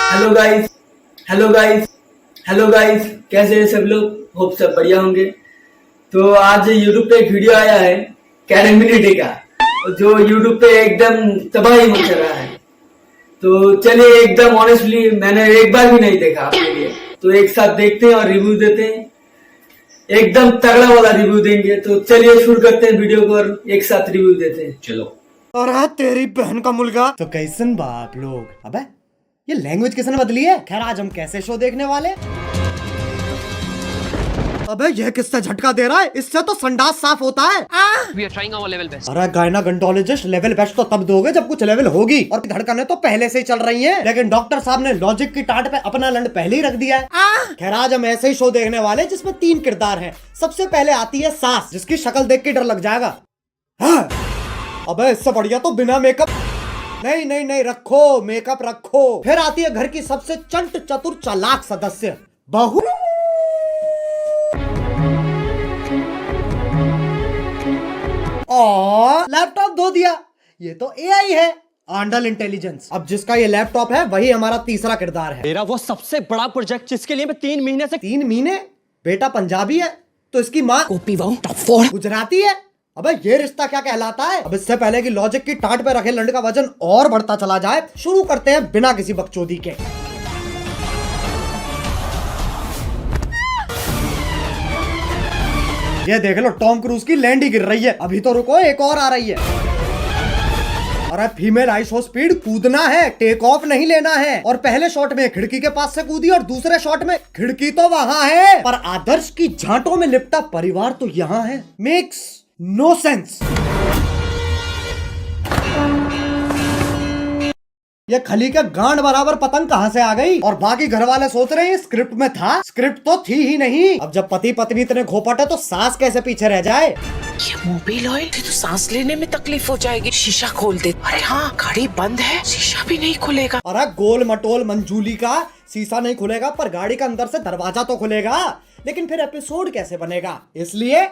Hello guys hello guys hello guys, कैसे हैं सब लोग? होप सब बढ़िया होंगे। तो आज यूट्यूब पे एक वीडियो आया है कैरेमिनिटी का, जो यूट्यूब पे एकदम तबाही मचा रहा है। तो चलिए, एकदम ऑनेस्टली मैंने एक बार भी नहीं देखा आपके लिए, तो एक साथ देखते हैं और रिव्यू देते हैं। एकदम तगड़ा वाला रिव्यू देंगे। तो चलिए शुरू करते हैं वीडियो को और एक साथ रिव्यू देते हैं। चलो। और तेरी बहन का मुल्गा तो कैसन बाप लोग। अबे ये लैंग्वेज किसने बदली है? खैर आज हम कैसे शो देखने वाले। अबे ये किससे झटका दे रहा है? इससे तो संडास साफ होता है। We are trying our level best. अरे गायनाकोलॉजिस्ट लेवल बेस्ट तो तब दोगे जब कुछ लेवल होगी, और धड़कनें तो पहले से ही चल रही हैं। लेकिन डॉक्टर साहब ने लॉजिक की टाट पे अपना लंड पहले ही रख दिया है। खैर आज हम ऐसे ही शो देखने वाले जिसमें 3 किरदार हैं। सबसे पहले आती है सास, जिसकी शक्ल देख के डर लग जाएगा। हाँ। अबे इससे बढ़िया तो बिना मेकअप। नहीं नहीं नहीं, रखो मेकअप रखो। फिर आती है घर की सबसे चंट चतुर चालाक सदस्य, बहू। लैपटॉप धो दिया। ये तो एआई है, आंडल इंटेलिजेंस। अब जिसका ये लैपटॉप है वही हमारा तीसरा किरदार है। मेरा वो सबसे बड़ा प्रोजेक्ट जिसके लिए मैं 3 महीने से 3 महीने? बेटा पंजाबी है तो इसकी माँ टॉप 4 गुजराती है। अबे ये रिश्ता क्या कहलाता है? अब इससे पहले कि लॉजिक की टाट पे रखे लंड का वजन और बढ़ता चला जाए, शुरू करते हैं बिना किसी बकचोदी के। ये देख लो, टॉम क्रूज की लैंड ही गिर रही है। अभी तो रुको, एक और आ रही है। अरे फीमेल आइसो स्पीड कूदना है, टेक ऑफ नहीं लेना है। और पहले शॉट में खिड़की के पास से कूदी और दूसरे शॉट में खिड़की तो वहां है, पर आदर्श की झांटों में लिपटा परिवार तो यहाँ है। Makes no sense. ये खली के गांड बराबर पतंग कहां से आ गई? और बाकी घर वाले सोच रहे हैं स्क्रिप्ट में था। स्क्रिप्ट तो थी ही नहीं। अब जब पति पत्नी इतने घोपट है तो सास कैसे पीछे रह जाए? ये मोबिल ऑयल से तो सांस लेने में तकलीफ हो जाएगी। शीशा खोल दे। अरे हाँ, गाड़ी बंद है, शीशा भी नहीं खुलेगा। अरे गोल मटोल मंजूली का शीशा नहीं खुलेगा, पर गाड़ी का अंदर से दरवाजा तो खुलेगा। लेकिन फिर एपिसोड कैसे बनेगा? इसलिए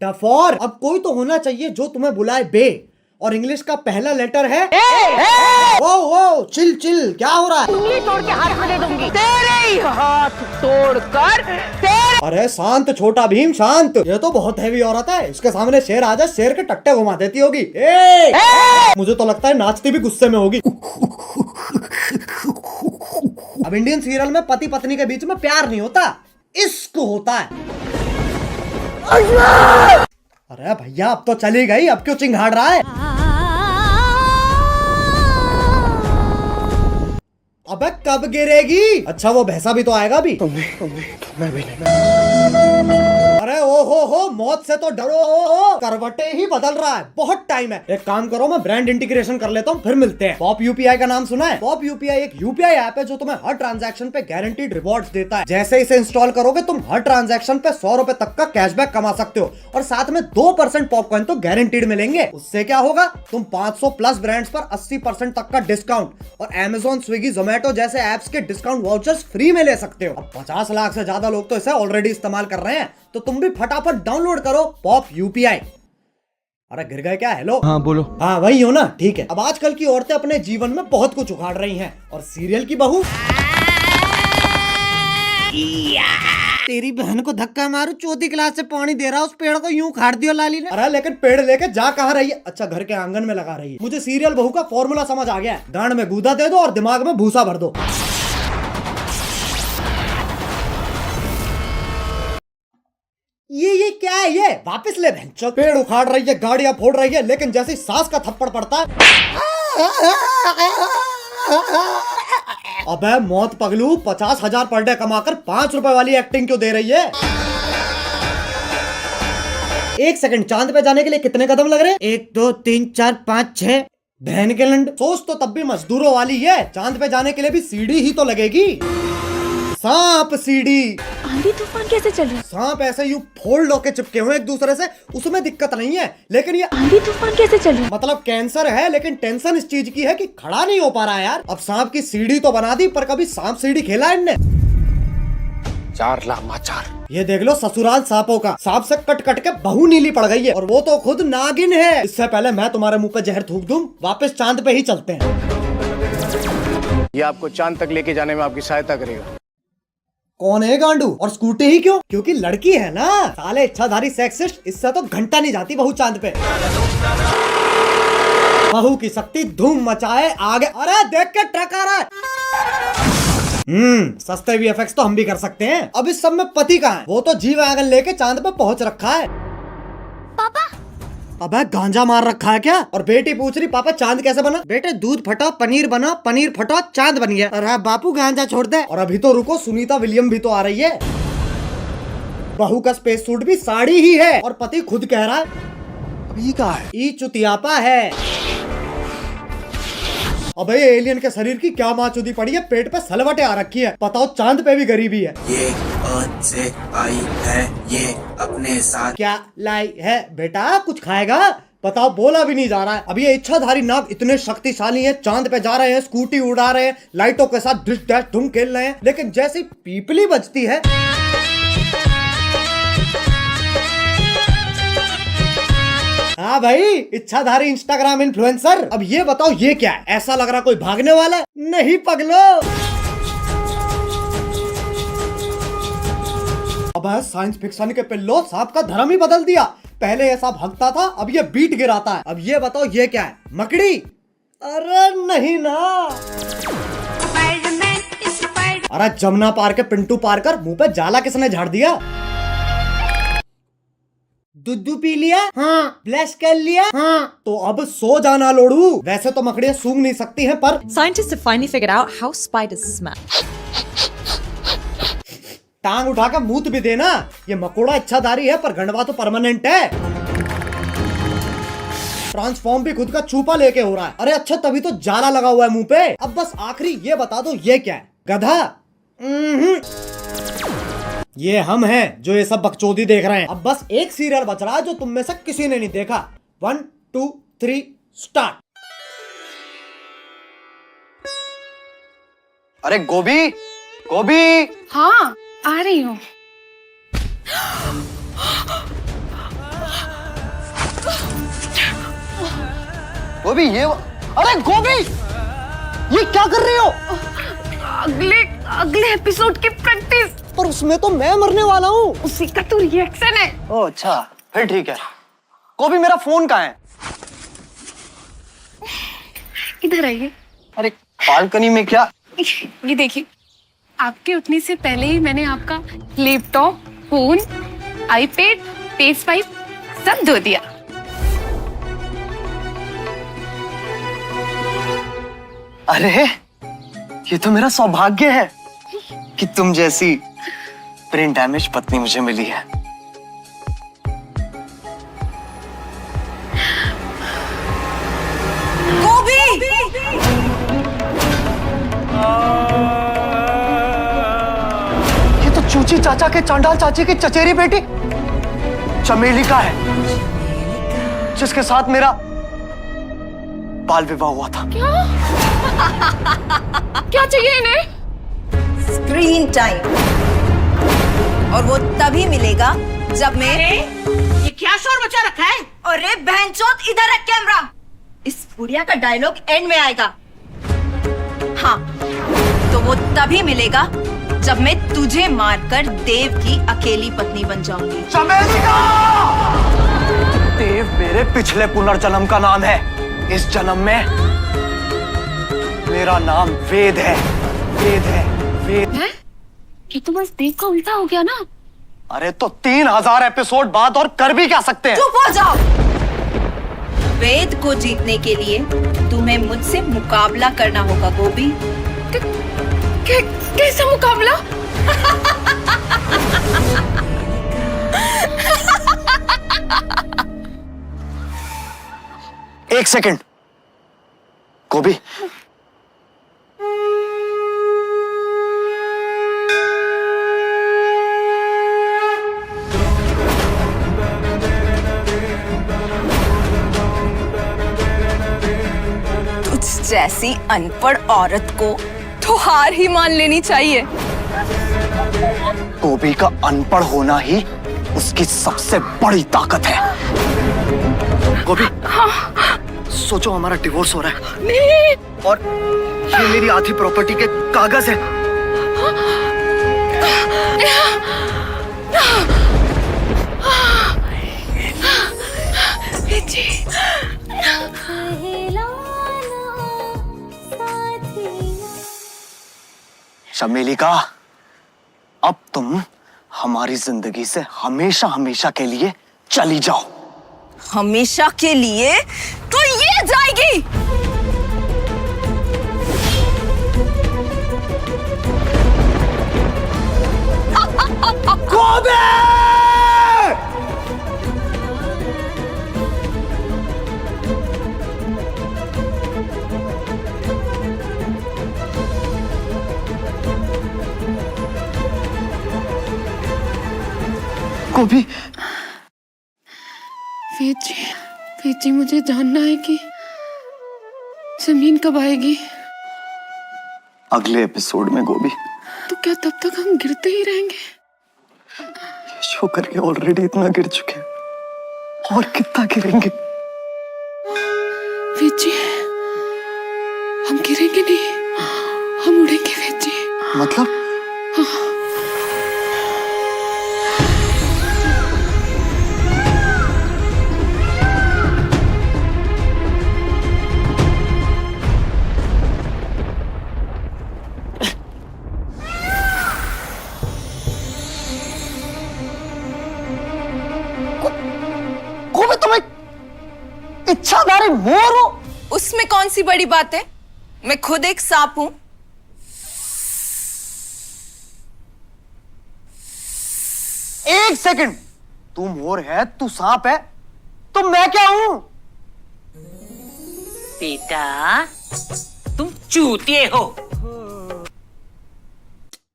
डफोर, अब कोई तो होना चाहिए जो तुम्हें बुलाए बे, और इंग्लिश का पहला लेटर है ओ ओ। चिल चिल, क्या हो रहा है? उंगली तोड़ के हाथ में दे दूंगी। तेरे ही हाथ तोड़कर तेरे। अरे शांत छोटा भीम शांत। ये तो बहुत हैवी औरत है, इसके सामने शेर आ जाए शेर के टट्टे घुमा देती होगी। मुझे तो लगता है नाचती भी गुस्से में होगी। अब इंडियन सीरियल में पति पत्नी के बीच में प्यार नहीं होता, इश्क होता है। अरे भैया अब तो चली गई, अब क्यों चिंगाड़ रहा है? अबे कब गिरेगी? अच्छा वो भैंसा भी तो आएगा भी। अरे ओ हो, मौत से तो डरो। करवटे ही बदल रहा है, बहुत टाइम है। एक काम करो, मैं ब्रांड इंटीग्रेशन कर लेता हूँ, फिर मिलते हैं। पॉप यूपीआई का नाम सुना है? पॉप यूपीआई एक यूपीआई ऐप है जो तुम्हें हर ट्रांजैक्शन पे गारंटीड रिवॉर्ड्स देता है। जैसे इसे इंस्टॉल करोगे तुम हर ट्रांजैक्शन पे 100 रुपए तक का कैशबैक कमा सकते हो, और साथ में 2% पॉपकॉइन तो गारंटीड मिलेंगे। उससे क्या होगा, तुम 500 प्लस ब्रांड्स पर 80% तक का डिस्काउंट और Amazon, स्विगी, जोमेटो जैसे एप्स के डिस्काउंट वाउचर्स फ्री में ले सकते हो। अब 50 लाख से ज्यादा लोग तो इसे ऑलरेडी इस्तेमाल कर रहे हैं, तो तुम भी फटाफट डाउनलोड करो पॉप यूपीआई। अरे गिर गए क्या? हेलो हाँ बोलो। हाँ वही हो ना, ठीक है। अब आजकल की औरतें अपने जीवन में बहुत कुछ उखाड़ रही हैं, और सीरियल की बहू तेरी बहन को धक्का मारू, चौथी क्लास से पानी दे रहा, उस पेड़ को यूं उखाड़ दिया लाली ने। अरे लेकिन पेड़ लेके जा कहाँ रही है? अच्छा घर के आंगन में लगा रही है। मुझे सीरियल बहू का फॉर्मूला समझ आ गया है। गांड में गूदा दे दो और दिमाग में भूसा भर दो। ये क्या है? ये वापस ले बहन। पेड़ उखाड़ रही है, गाड़ियां फोड़ रही है, लेकिन जैसे ही सास का थप्पड़ पड़ता है, अबे मौत पगलू, 50,000 पर डे कमाकर 5 रुपए वाली एक्टिंग क्यों दे रही है? 1 सेकंड, चांद पे जाने के लिए कितने कदम लग रहे हैं? 1 2 3 4 5 6। बहन के लंड, सोच तो तब भी मजदूरों वाली है। चांद पे जाने के लिए भी सीढ़ी ही तो लगेगी। सांप सीढ़ी। आंधी तूफान कैसे चल रहा है? सांप ऐसे यूं फोल्ड होके चिपके हुए एक दूसरे से, उसमें दिक्कत नहीं है। लेकिन ये आंधी तूफान कैसे चल रहा है? मतलब कैंसर है, लेकिन टेंशन इस चीज की है कि खड़ा नहीं हो पा रहा है यार। अब सांप की सीढ़ी तो बना दी, पर कभी सांप सीढ़ी खेला है इनने? 4 लामाचार ये देख लो ससुराल सांपों का, सांप से कट कट के बहू नीली पड़ गई है और वो तो खुद नागिन है। इससे पहले मैं तुम्हारे मुंह पे जहर थूक दूं, वापस चांद पे ही चलते हैं। ये आपको चांद तक लेके जाने में आपकी सहायता करेगा। कौन है गांडू? और स्कूटी ही क्यों? क्योंकि लड़की है ना। साले इच्छाधारी सेक्सिस्ट, इससे तो घंटा नहीं जाती बहू चांद पे। बहू की शक्ति धूम मचाए आगे। अरे देख के ट्रक आ रहा है। सस्ते वीएफएक्स तो हम भी कर सकते हैं। अब इस सब में पति कहाँ है? वो तो जी वैगन लेके चांद पे पहुंच रखा है। पापा अबे गांजा मार रखा है क्या? और बेटी पूछ रही पापा चांद कैसे बना? बेटे दूध फटा पनीर बना, पनीर फटा चांद बन गया। अरे बापू गांजा छोड़ दे। और अभी तो रुको, सुनीता विलियम भी तो आ रही है। बहू का स्पेस सूट भी साड़ी ही है और पति खुद कह रहा है अभी कहा है? ई चुतियापा है। अबे ये एलियन के शरीर की क्या माचुदी पड़ी है, पेट पे सलवटे आ रखी है। बताओ चांद पे भी गरीबी है। ये अर्थ से आई है, ये अपने साथ क्या लाई है बेटा? कुछ खाएगा? बताओ, बोला भी नहीं जा रहा है। अब ये इच्छाधारी नाग इतने शक्तिशाली हैं, चांद पे जा रहे हैं, स्कूटी उड़ा रहे हैं, लाइटों के साथ डिश डैश धूम खेल रहे हैं, लेकिन जैसी पीपली बजती है हाँ भाई, इच्छाधारी इंस्टाग्राम इन्फ्लुएंसर। अब ये बताओ ये क्या है? ऐसा लग रहा कोई भागने वाला है। नहीं पगलो। अब साइंस फिक्शन के पिल्लो सांप का धर्म ही बदल दिया। पहले ये सांप हगता था, अब ये बीट गिराता है। अब ये बताओ ये क्या है? मकड़ी? अरे नहीं ना। अरे जमुना पार के पिंटू पार कर मुंह पे जाला किसने झाड़ दिया? दूध पी लिया? हाँ। ब्लश कर लिया? हाँ। तो अब सो जाना लोड़ू। वैसे तो मकड़ियाँ सूंघ नहीं सकती हैं, पर Scientists have finally figured out how spiders smell. टांग उठा के मूत भी देना। ये मकोड़ा इच्छाधारी है पर गंडवा तो परमानेंट है। ट्रांसफॉर्म भी खुद का छुपा लेके हो रहा है। अरे अच्छा, तभी तो जाला लगा हुआ है मुंह पे। अब बस आखिरी ये बता दो ये क्या है? गधा? ये हम हैं जो ये सब बकचोदी देख रहे हैं। अब बस एक सीरियल बच रहा है जो तुम में से किसी ने नहीं देखा। 1 2 3 स्टार्ट। अरे गोभी, गोभी। हाँ आ रही हूँ। गोभी ये अरे गोभी, ये क्या कर रही हो? अगले एपिसोड की प्रैक्टिस। पर उसमें तो मैं मरने वाला हूँ। उसी का तो रिएक्शन है। ओह अच्छा, फिर ठीक है। गोभी मेरा फोन कहाँ है? इधर आइए। अरे बालकनी में क्या? ये देखिए, आपके उठने से पहले ही मैंने आपका laptop, phone, iPad, page pipe सब धो दिया। अरे ये तो मेरा सौभाग्य है कि तुम जैसी ब्रेन डैमेज पत्नी मुझे मिली है। गोभी! ये तो चूची चाचा के चांडाल चाची की चचेरी बेटी चमेली का है, जिसके साथ मेरा बाल विवाह हुआ था। क्या चाहिए इन्हें? स्क्रीन टाइम, और वो तभी मिलेगा जब मैं। ये क्या शोर मचा रखा है? अरे बहनचोद, इधर है कैमरा। इस बुढ़िया का डायलॉग एंड में आएगा। हाँ, तो वो तभी मिलेगा जब मैं तुझे मारकर देव की अकेली पत्नी बन जाऊंगी। चमेली का! देव मेरे पिछले पुनर्जन्म का नाम है। इस जन्म में मेरा नाम वेद है। वेद है, वेद है? ये तो बस देव का उल्टा हो गया ना। अरे तो 3000 एपिसोड बाद और कर भी क्या सकते हैं? चुप हो जाओ। वेद को जीतने के लिए तुम्हें मुझसे मुकाबला करना होगा गोभी। कैसा मुकाबला? एक सेकंड गोभी, तुझ जैसी अनपढ़ औरत को तो हार ही मान लेनी चाहिए। गोभी का अनपढ़ होना ही उसकी सबसे बड़ी ताकत है। गोभी, सोचो हमारा डिवोर्स हो रहा है। नहीं। और ये मेरी आधी प्रॉपर्टी के कागज है। चमेली का, अब तुम हमारी जिंदगी से हमेशा हमेशा के लिए चली जाओ। हमेशा के लिए तो ये जाएगी। गोभी, वेद जी मुझे जानना है कि जमीन कब आएगी। अगले एपिसोड में गोभी। तो क्या तब तक हम गिरते ही रहेंगे? शो करके ऑलरेडी इतना गिर चुके हैं, और कितना गिरेंगे? वेद जी, हम गिरेंगे नहीं, हम उड़ेंगे वेद जी। मतलब? गोभी, तुम एक इच्छाधारी मोर हो। उसमें कौन सी बड़ी बात है? मैं खुद एक सांप हूं। एक सेकंड, तू मोर है, तू सांप है, तो मैं क्या हूं? बेटा, तुम चूतिए हो।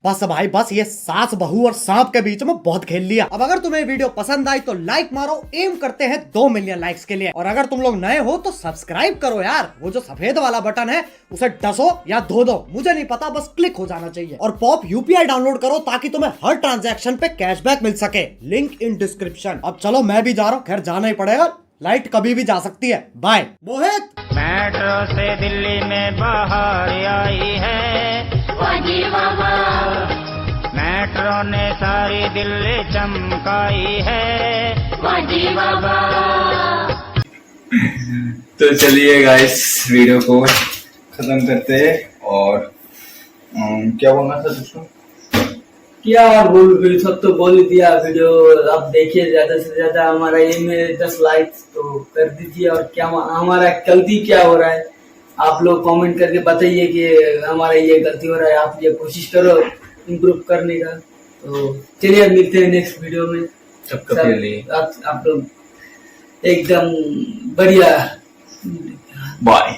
बस भाई बस, ये सास बहू और सांप के बीच में बहुत खेल लिया। अब अगर तुम्हें वीडियो पसंद आई तो लाइक मारो, एम करते हैं 2 मिलियन लाइक्स के लिए। और अगर तुम लोग नए हो तो सब्सक्राइब करो यार, वो जो सफेद वाला बटन है उसे डसो या धो दो, मुझे नहीं पता, बस क्लिक हो जाना चाहिए। और पॉप यूपीआई डाउनलोड करो ताकि तुम्हें हर ट्रांजैक्शन पे कैशबैक मिल सके, लिंक इन डिस्क्रिप्शन। अब चलो मैं भी जा रहा हूँ, खैर जाना ही पड़ेगा, लाइट कभी भी जा सकती है। बाय। मोहित, मेट्रो से दिल्ली में बाहर आई है मेट्रो ने सारी दिल्ली चमकाई है। तो चलिए गाइस, वीडियो को खत्म करते हैं। और क्या बोलना था दोस्तों? क्या बोल, सब तो बोल दिया। वीडियो अब देखिए, ज्यादा से ज्यादा हमारा एम है 10 लाइक्स, तो कर दीजिए। और क्या हमारा गलती क्या हो रहा है, आप लोग कमेंट करके बताइए कि हमारा ये गलती हो रहा है, आप ये कोशिश करो इम्प्रूव करने का। तो चलिए मिलते हैं नेक्स्ट वीडियो में। आप लोग एकदम बढ़िया, बाय।